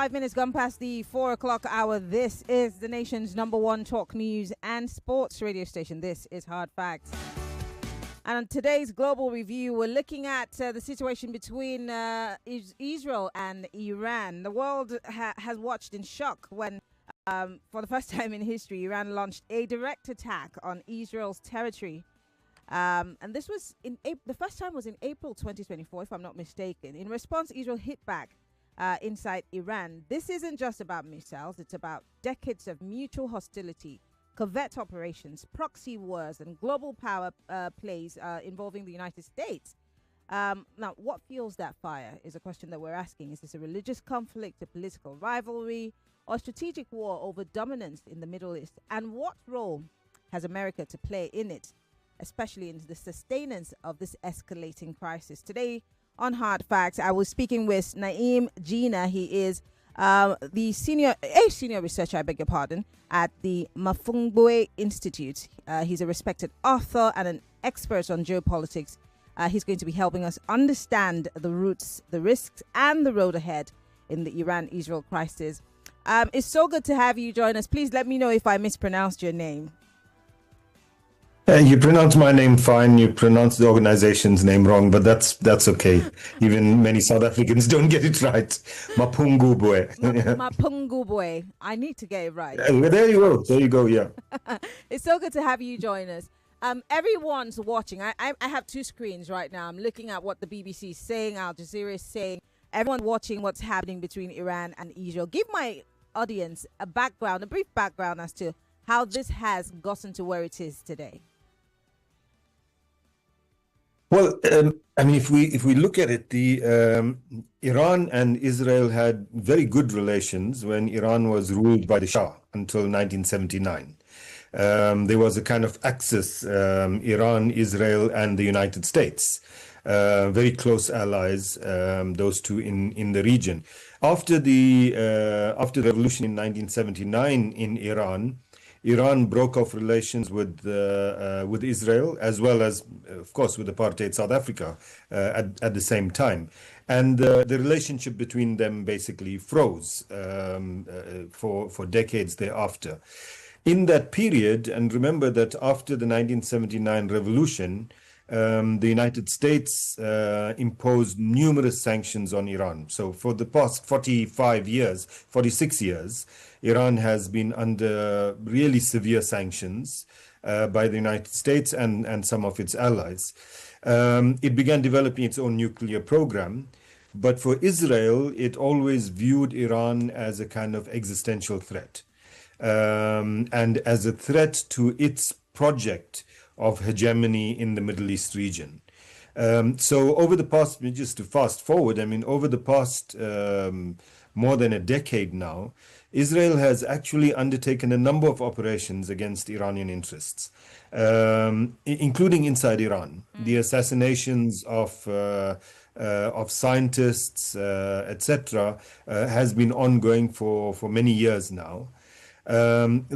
5 minutes gone past the 4 o'clock hour. This is the nation's #1 talk news and sports radio station. This is Hard Facts. And on today's global review, we're looking at the situation between Israel and Iran. The world has watched in shock when, for the first time in history, Iran launched a direct attack on Israel's territory. And this was the first time was in April 2024, if I'm not mistaken. In response, Israel hit back inside Iran. This isn't just about missiles. It's about decades of mutual hostility, covert operations, proxy wars, and global power plays involving the United States. Now, what fuels that fire is a question that we're asking. Is this a religious conflict, a political rivalry, or strategic war over dominance in the Middle East? And what role has America to play in it, especially in the sustenance of this escalating crisis? Today on Hard Facts, I was speaking with Jeenah. He is the senior researcher, I beg your pardon, at the Mapungubwe Institute. He's a respected author and an expert on geopolitics. He's going to be helping us understand the roots, the risks, and the road ahead in the Iran-Israel crisis. It's so good to have you join us. Please let me know if I mispronounced your name. You pronounce my name fine. You pronounce the organization's name wrong, but that's okay. Even many South Africans don't get it right. Mapungubwe. Mapungubwe. I need to get it right. There you go. There you go. Yeah. It's so good to have you join us. Everyone's watching. I have two screens right now. I'm looking at what the BBC is saying, Al Jazeera is saying. Everyone watching what's happening between Iran and Israel. Give my audience a brief background as to how this has gotten to where it is today. Well, I mean, if we look at it, Iran and Israel had very good relations when Iran was ruled by the Shah until 1979. There was a kind of axis, Iran, Israel, and the United States, very close allies, those two in the region. After the revolution in 1979 in Iran broke off relations with Israel, as well as, of course, with apartheid South Africa at the same time. And the relationship between them basically froze for decades thereafter. In that period, and remember that after the 1979 revolution, the United States imposed numerous sanctions on Iran. So for the past 46 years, Iran has been under really severe sanctions by the United States and some of its allies. It began developing its own nuclear program, but for Israel, it always viewed Iran as a kind of existential threat, and as a threat to its project of hegemony in the Middle East region. So over the past, just to fast forward, I mean, over the past more than a decade now, Israel has actually undertaken a number of operations against Iranian interests, including inside Iran. The assassinations of scientists, etc., has been ongoing for many years now. And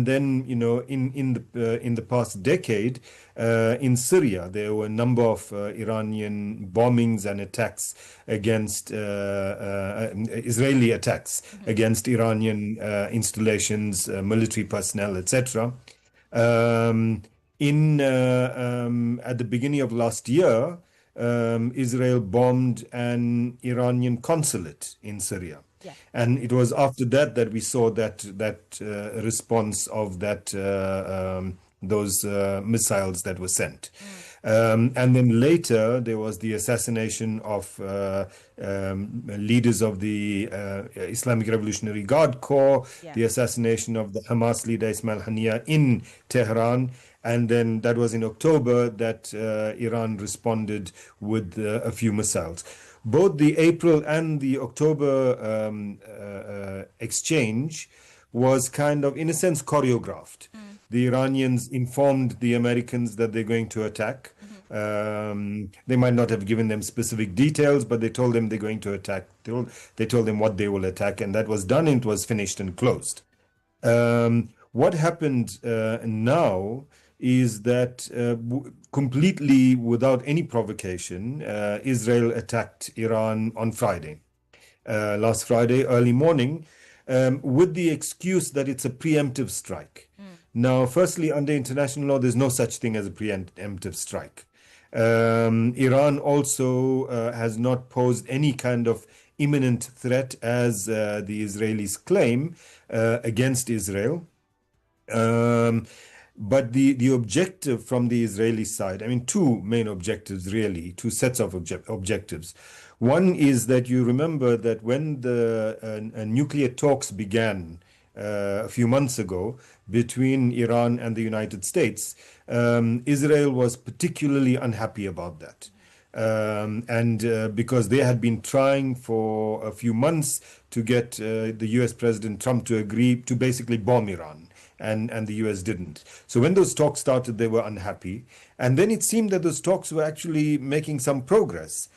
then, in the past decade, in Syria, there were a number of Iranian bombings and attacks against Israeli attacks against Iranian installations, military personnel, etc. At the beginning of last year, Israel bombed an Iranian consulate in Syria. Yeah. And it was after that we saw that response of those missiles that were sent. And then later there was the assassination of leaders of the Islamic Revolutionary Guard Corps, the assassination of the Hamas leader Ismail Haniyeh in Tehran. And then that was in October that Iran responded with a few missiles. Both the April and the October exchange was kind of, in a sense, choreographed. The Iranians informed the Americans that they're going to attack. They might not have given them specific details, but they told them they're going to attack. They told them what they will attack, and that was done. It was finished and closed. What happened now is that completely without any provocation, Israel attacked Iran on Friday. last Friday, early morning, with the excuse that it's a preemptive strike. Now, firstly, under international law, there's no such thing as a preemptive strike. Iran also has not posed any kind of imminent threat, as the Israelis claim, against Israel. But the objective from the Israeli side, I mean, two main objectives, really, two sets of objectives. One is that you remember that when the nuclear talks began a few months ago between Iran and the United States, Israel was particularly unhappy about that. Because they had been trying for a few months to get the US President Trump to agree to basically bomb Iran. And the US didn't. So when those talks started, they were unhappy. And then it seemed that those talks were actually making some progress.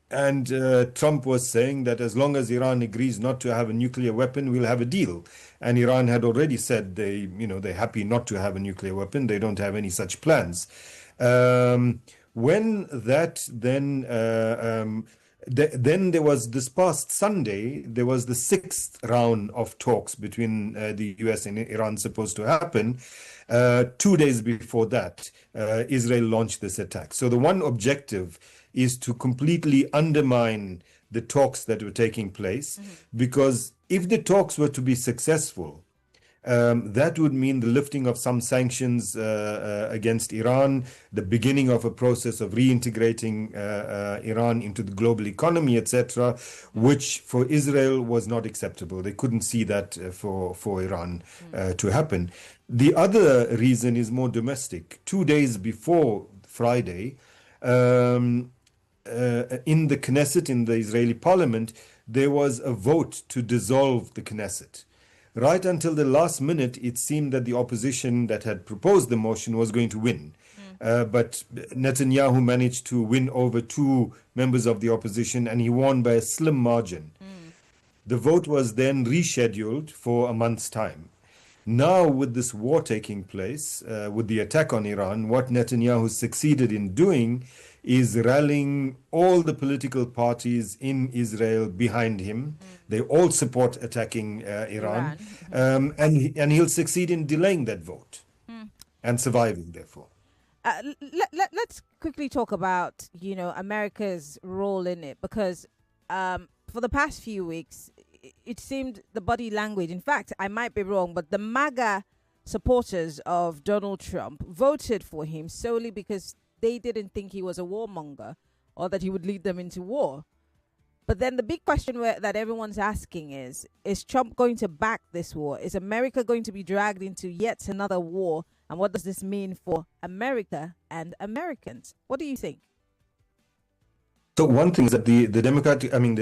And Trump was saying that as long as Iran agrees not to have a nuclear weapon, we'll have a deal. And Iran had already said they're happy not to have a nuclear weapon. They don't have any such plans. When that then there was this past Sunday, there was the sixth round of talks between the US and Iran supposed to happen. 2 days before that, Israel launched this attack. So the one objective is to completely undermine the talks that were taking place, because if the talks were to be successful, that would mean the lifting of some sanctions against Iran, the beginning of a process of reintegrating Iran into the global economy, etc., which for Israel was not acceptable. They couldn't see that for Iran to happen. The other reason is more domestic. 2 days before Friday, in the Knesset, in the Israeli parliament, there was a vote to dissolve the Knesset. Right until the last minute, it seemed that the opposition that had proposed the motion was going to win. But Netanyahu managed to win over two members of the opposition, and he won by a slim margin. The vote was then rescheduled for a month's time. Now, with this war taking place, with the attack on Iran, what Netanyahu succeeded in doing is rallying all the political parties in Israel behind him. They all support attacking Iran. And he'll succeed in delaying that vote and surviving, therefore. Let's quickly talk about, America's role in it, because for the past few weeks, it seemed the body language, in fact, I might be wrong, but the MAGA supporters of Donald Trump voted for him solely because they didn't think he was a warmonger or that he would lead them into war. But then the big question that everyone's asking is Trump going to back this war? Is America going to be dragged into yet another war? And what does this mean for America and Americans? What do you think? So one thing is that the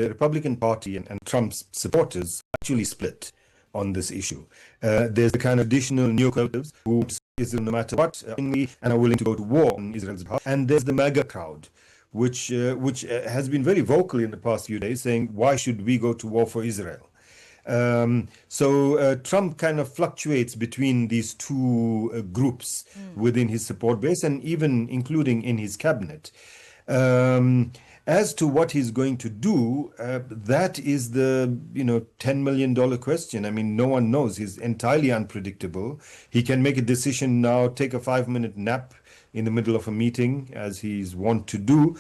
Republican Party and Trump's supporters actually split on this issue. There's the kind of additional neoconservatives who Israel no matter what, and are willing to go to war on Israel's behalf. And there's the MAGA crowd, which has been very vocal in the past few days, saying, why should we go to war for Israel? So Trump kind of fluctuates between these two groups within his support base, and even including in his cabinet. As to what he's going to do, that is the $10 million question. I mean, no one knows. He's entirely unpredictable. He can make a decision now, take a 5-minute nap in the middle of a meeting, as he's wont to do,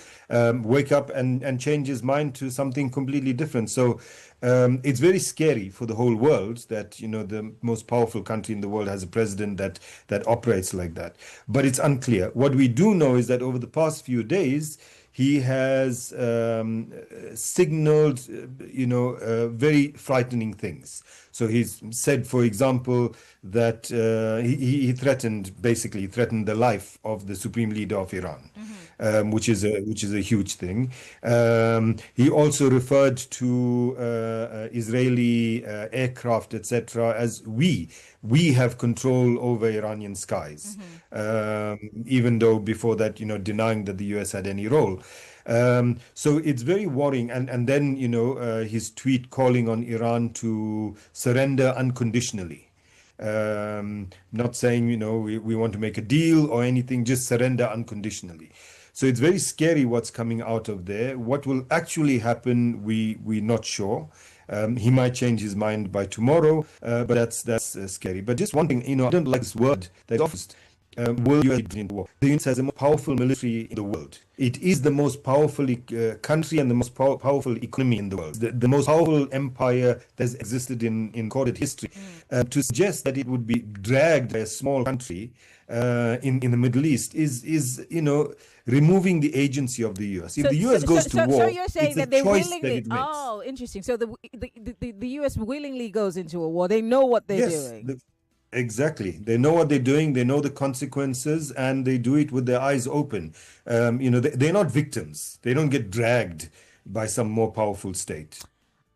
wake up and change his mind to something completely different. So it's very scary for the whole world that the most powerful country in the world has a president that operates like that. But it's unclear. What we do know is that over the past few days, he has signaled, very frightening things. So he's said, for example, that he threatened the life of the supreme leader of Iran, which is a huge thing. He also referred to Israeli aircraft, etc., as we have control over Iranian skies, even though before that, denying that the US had any role. So it's very worrying. And then, his tweet calling on Iran to surrender unconditionally. Not saying, we want to make a deal or anything, just surrender unconditionally. So it's very scary what's coming out of there. What will actually happen, we're not sure. He might change his mind by tomorrow, but that's scary. But just one thing, I don't like this word that offers. Will US into war? The United States has the most powerful military in the world. It is the most powerful country and the most powerful economy in the world. The most powerful empire that has existed in recorded history. To suggest that it would be dragged by a small country in the Middle East is removing the agency of the US. If the US goes to war, so you're saying that they willingly. That oh, interesting. So the US willingly goes into a war. They know what they're doing. Exactly. They know what they're doing. They know the consequences, and they do it with their eyes open. They're not victims. They don't get dragged by some more powerful state.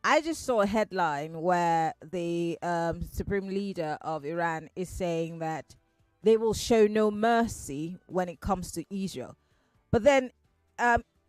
I just saw a headline where the supreme leader of Iran is saying that they will show no mercy when it comes to Israel. But then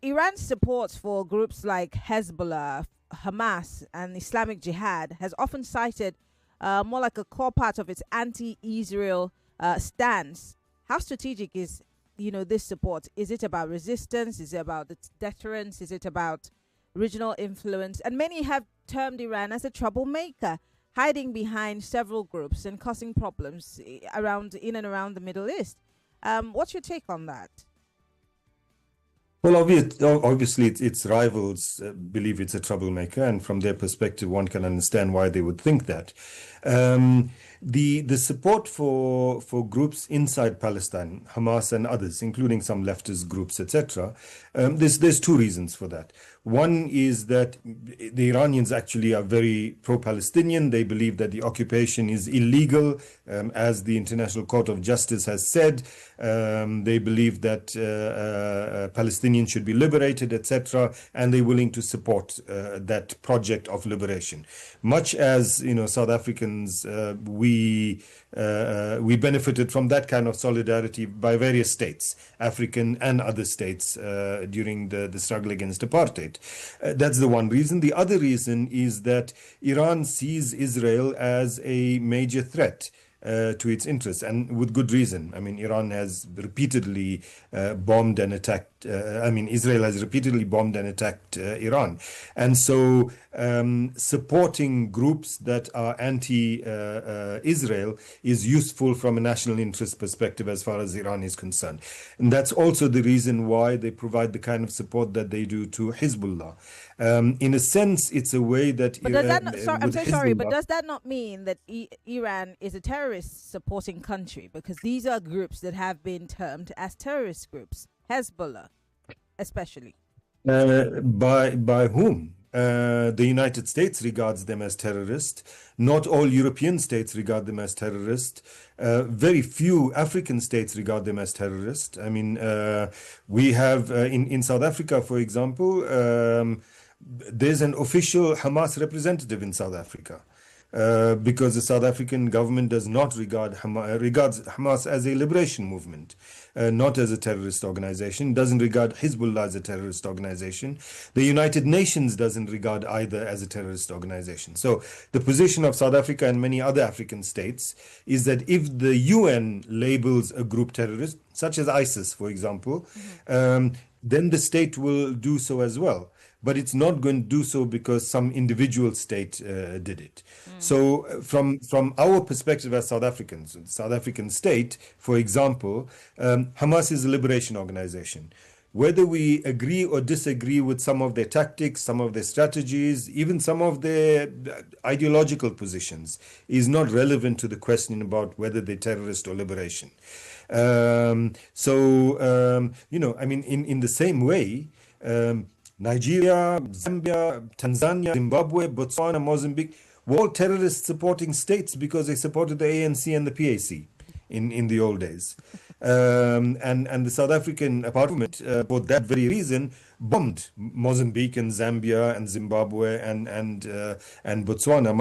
Iran's support for groups like Hezbollah, Hamas, and Islamic Jihad has often cited more like a core part of its anti-Israel stance. How strategic is, this support? Is it about resistance? Is it about deterrence? Is it about regional influence? And many have termed Iran as a troublemaker, hiding behind several groups and causing problems in and around the Middle East. What's your take on that? Well, obviously, its rivals believe it's a troublemaker, and from their perspective, one can understand why they would think that. The support for groups inside Palestine, Hamas and others, including some leftist groups, etc., there's two reasons for that. One is that the Iranians actually are very pro-Palestinian. They believe that the occupation is illegal, as the International Court of Justice has said. They believe that Palestinians should be liberated, etc., and they're willing to support that project of liberation. Much as South Africans, we benefited from that kind of solidarity by various states, African and other states, during the struggle against apartheid. That's the one reason. The other reason is that Iran sees Israel as a major threat to its interests, and with good reason. I mean, Iran has repeatedly bombed and attacked. Israel has repeatedly bombed and attacked Iran, and so supporting groups that are anti-Israel is useful from a national interest perspective as far as Iran is concerned, and that's also the reason why they provide the kind of support that they do to Hezbollah. In a sense, it's a way that. But does that not, I'm so sorry, but does that not mean that Iran is a terrorist-supporting country? Because these are groups that have been termed as terrorist groups, Hezbollah, especially. By whom? The United States regards them as terrorists. Not all European states regard them as terrorists. Very few African states regard them as terrorists. I mean, we have in South Africa, for example, there's an official Hamas representative in South Africa. Because the South African government does not regards Hamas as a liberation movement, not as a terrorist organization, doesn't regard Hezbollah as a terrorist organization. The United Nations doesn't regard either as a terrorist organization. So the position of South Africa and many other African states is that if the UN labels a group terrorist, such as ISIS, for example, then the state will do so as well. But it's not going to do so because some individual state did it. So from our perspective as South Africans, the South African state, for example, Hamas is a liberation organization. Whether we agree or disagree with some of their tactics, some of their strategies, even some of their ideological positions, is not relevant to the question about whether they're terrorist or liberation. In the same way, Nigeria, Zambia, Tanzania, Zimbabwe, Botswana, Mozambique were all terrorist supporting states because they supported the ANC and the PAC in the old days. And the South African parliament, for that very reason, bombed Mozambique and Zambia and Zimbabwe and Botswana,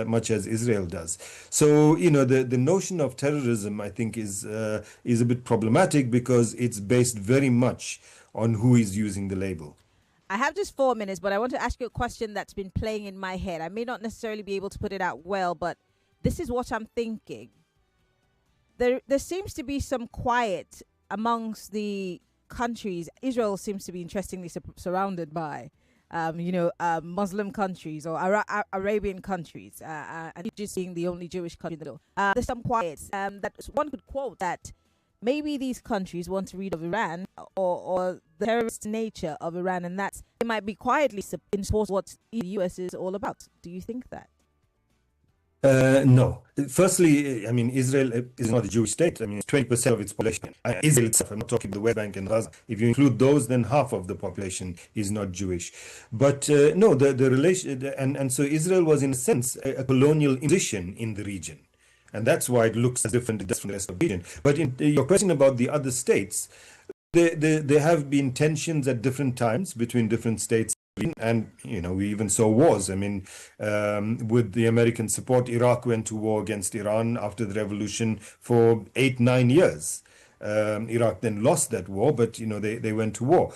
much as Israel does. So the notion of terrorism, I think, is a bit problematic because it's based very much on who is using the label. I have just 4 minutes, but I want to ask you a question that's been playing in my head. I may not necessarily be able to put it out well, but this is what I'm thinking. There seems to be some quiet amongst the countries Israel seems to be interestingly surrounded by, Muslim countries or Arabian countries, and just being the only Jewish country in the world. There's some quiets that one could quote that maybe these countries want to read of Iran or the terrorist nature of Iran, and that it might be quietly in support of what the US is all about. Do you think that? No. Firstly, I mean, Israel is not a Jewish state. I mean, it's 20% of its population. Israel itself, I'm not talking the West Bank and Gaza. If you include those, then half of the population is not Jewish. But no, the relation, and so Israel was in a sense a colonial imposition in the region. And that's why it looks as different from the rest of the region. But in your question about the other states, there have been tensions at different times between different states. And, we even saw wars. I mean, with the American support, Iraq went to war against Iran after the revolution for 8-9 years. Iraq then lost that war, but, they went to war.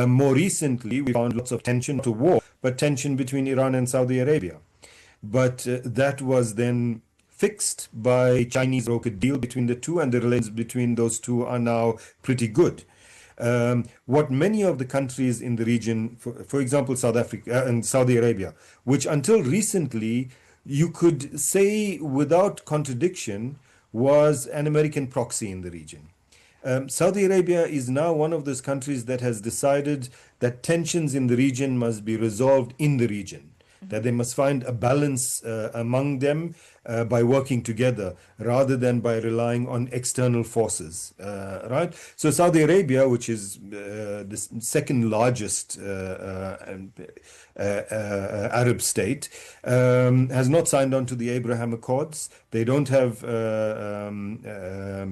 More recently, we found lots of tension to war, but tension between Iran and Saudi Arabia. But that was then fixed by Chinese brokered deal between the two, and the relations between those two are now pretty good. What many of the countries in the region, for example, South Africa and Saudi Arabia, which until recently you could say without contradiction was an American proxy in the region. Saudi Arabia is now one of those countries that has decided that tensions in the region must be resolved in the region, that they must find a balance among them by working together rather than by relying on external forces, right? So Saudi Arabia, which is the second largest Arab state, has not signed on to the Abraham Accords. They don't have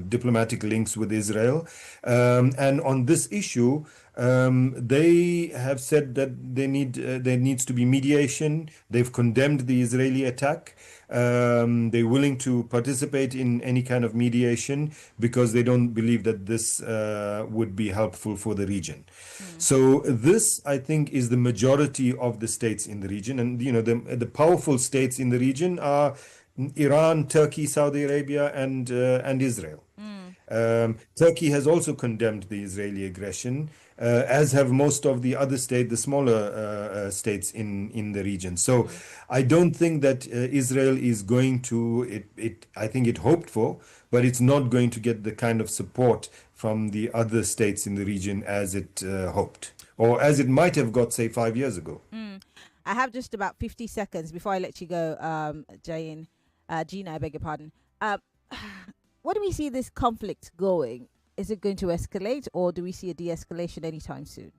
diplomatic links with Israel. And on this issue, they have said that there needs to be mediation. They've condemned the Israeli attack. They're willing to participate in any kind of mediation because they don't believe that this would be helpful for the region. So this, I think, is the majority of the states in the region. And, the powerful states in the region are Iran, Turkey, Saudi Arabia, and Israel. Turkey has also condemned the Israeli aggression, as have most of the other states, the smaller states in the region. So I don't think that Israel is going to, I think it hoped for, but it's not going to get the kind of support from the other states in the region as it hoped, or as it might have got, say, 5 years ago. I have just about 50 seconds before I let you go, Jeenah, I beg your pardon. Where do we see this conflict going? Is it going to escalate, or do we see a de-escalation anytime soon?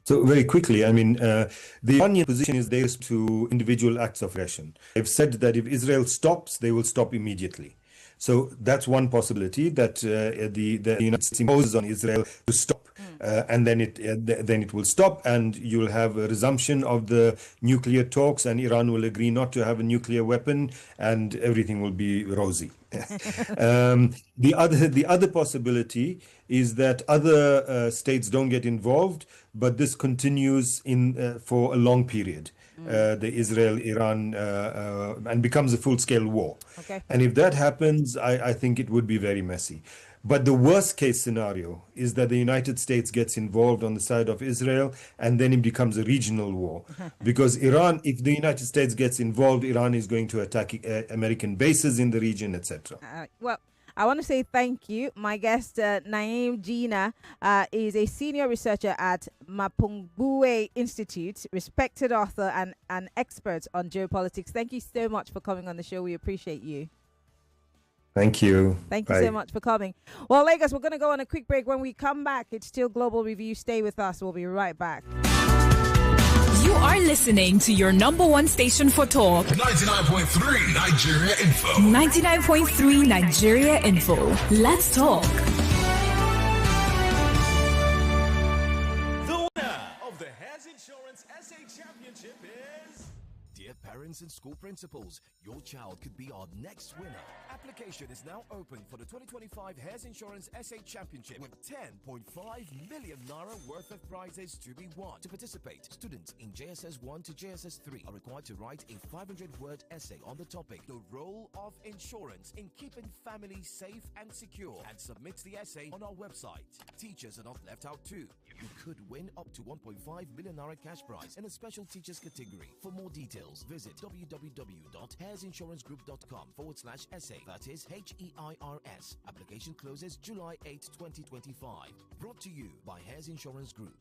So very quickly, I mean, the Iranian position is there to individual acts of aggression. They've said that if Israel stops, they will stop immediately. So that's one possibility, that the United States imposes on Israel to stop. And then it will stop, and you'll have a resumption of the nuclear talks, and Iran will agree not to have a nuclear weapon, and everything will be rosy. The other possibility is that other states don't get involved, but this continues for a long period. The Israel-Iran and becomes a full-scale war. Okay. And if that happens, I think it would be very messy. But the worst case scenario is that the United States gets involved on the side of Israel, and then it becomes a regional war. Because Iran, if the United States gets involved, Iran is going to attack American bases in the region, etc. Well, I want to say thank you. My guest, Naeem Jeenah, is a senior researcher at Mapungubwe Institute, respected author and an expert on geopolitics. Thank you so much for coming on the show. We appreciate you. Thank you. Thank you so much for coming. Well, Lagos, we're going to go on a quick break. When we come back, it's still Global Review. Stay with us. We'll be right back. You are listening to your number one station for talk. 99.3 Nigeria Info. 99.3 Nigeria Info. Let's talk. The winner of the Has Insurance SA Championship is Dear parents and school principals, your child could be our next winner. Application is now open for the 2025 Hares Insurance SA Championship with 10.5 million naira worth of prizes to be won. To participate, students in JSS 1 to JSS 3 are required to write a 500-word essay on the topic, the role of insurance in keeping families safe and secure, and submit the essay on our website. Teachers are not left out too. You could win up to 1.5 million naira cash prize in a special teachers category. For more details, visit www.hairsinsurancegroup.com/essay. That is HEIRS. Application closes July 8, 2025. Brought to you by Hares Insurance Group.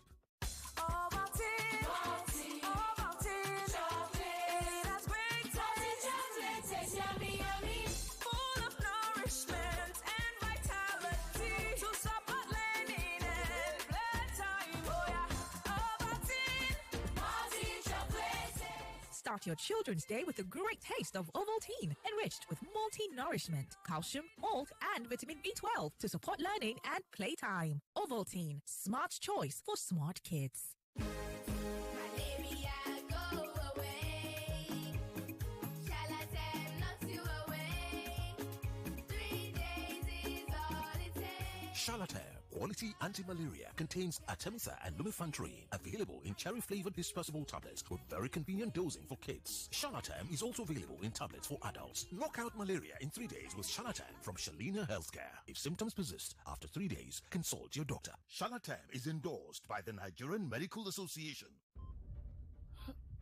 Start your children's day with a great taste of Ovaltine, enriched with multi-nourishment, calcium, malt, and vitamin B12 to support learning and playtime. Ovaltine, smart choice for smart kids. Shalater Quality Anti-Malaria contains Artemisa and lumefantrine, available in cherry-flavored dispersible tablets with very convenient dosing for kids. Shalatam is also available in tablets for adults. Knock out malaria in 3 days with Shalatam from Shalina Healthcare. If symptoms persist after 3 days, consult your doctor. Shalatam is endorsed by the Nigerian Medical Association.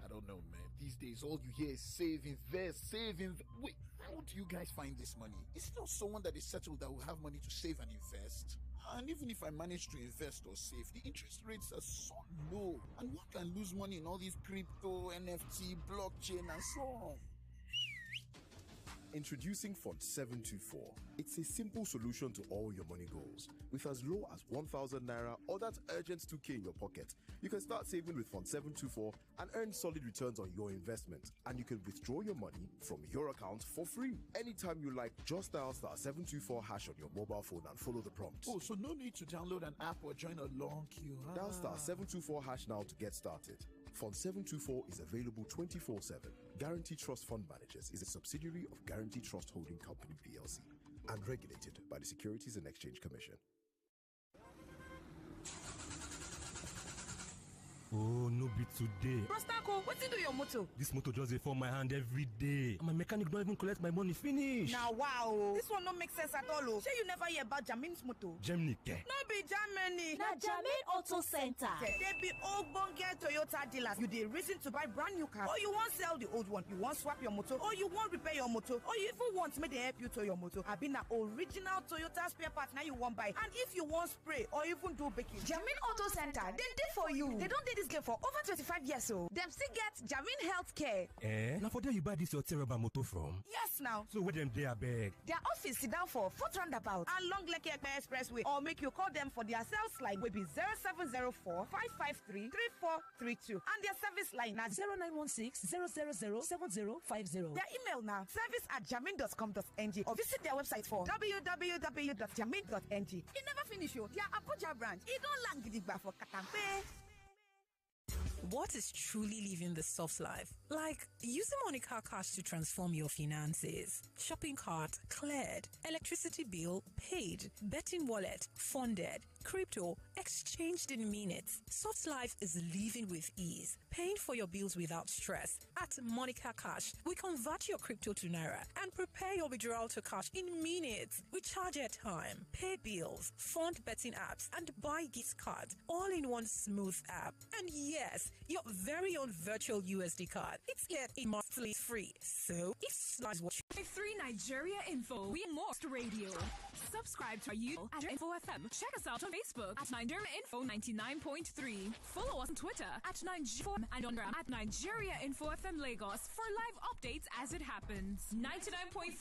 I don't know, man. These days, all you hear is save, invest, save, Wait, how do you guys find this money? Is it not someone that is settled that will have money to save and invest? And even if I manage to invest or save, the interest rates are so low. And one can lose money in all these crypto, NFT, blockchain, and so on. Introducing Fund 724. It's a simple solution to all your money goals. With as low as 1,000 naira or that urgent 2k in your pocket, you can start saving with Fund 724 and earn solid returns on your investment. And you can withdraw your money from your account for free. Anytime you like, just dial *724# on your mobile phone and follow the prompts. Oh, so no need to download an app or join a long queue. Dial *724# now to get started. Fund 724 is available 24/7. Guarantee Trust Fund Managers is a subsidiary of Guarantee Trust Holding Company PLC and regulated by the Securities and Exchange Commission. Oh, no be today. Prostako, what do your motor? This motor just dey fall my hand every day. And my mechanic don't even collect my money finish. Now, wow. This one don't make sense at all. Sure you never hear about Jamin's motor? Germany, ke? No be Germany. Na Jamin Auto Center. They be old bonge Toyota dealers. You dey reason to buy brand new car, or you want sell the old one, you want swap your motor, or you want repair your motor, or you even want make they help you to your motor. I been na original Toyota spare part now you want buy. And if you want spray or even do baking, Jamin Auto Center, they did for you. They don't do this game for over 25 years old. Them still get Jamin Healthcare. Now for there you buy this your terrible motor from? Yes, now. So where them they are beg? Their office sit down for 4th roundabout and Long Lekki Expressway, or make you call them for their sales line will be 0704 553 3432 and their service line na 0916 000 7050. Their email now service@jamin.com.ng or visit their website for www.jamin.ng. It never finish you. Their Abuja branch, it don't land gidigba for Katampe. What is truly living the soft life? Like using Monica Cash to transform your finances. Shopping cart cleared, electricity bill paid, betting wallet funded, crypto exchanged in minutes. Soft life is living with ease, paying for your bills without stress. At Monica Cash, we convert your crypto to Naira and prepare your withdrawal to cash in minutes. We charge at time, pay bills, fund betting apps, and buy gift cards all in one smooth app. And yes, your very own virtual USD card. It's yet monthly free. So if slides watch 3 Nigeria Info, we most radio. Subscribe to our YouTube at Info FM. Check us out on Facebook at Nigeria Info 99.3. Follow us on Twitter at Nigeria and on at Nigeria Info FM Lagos for live updates as it happens. 99.3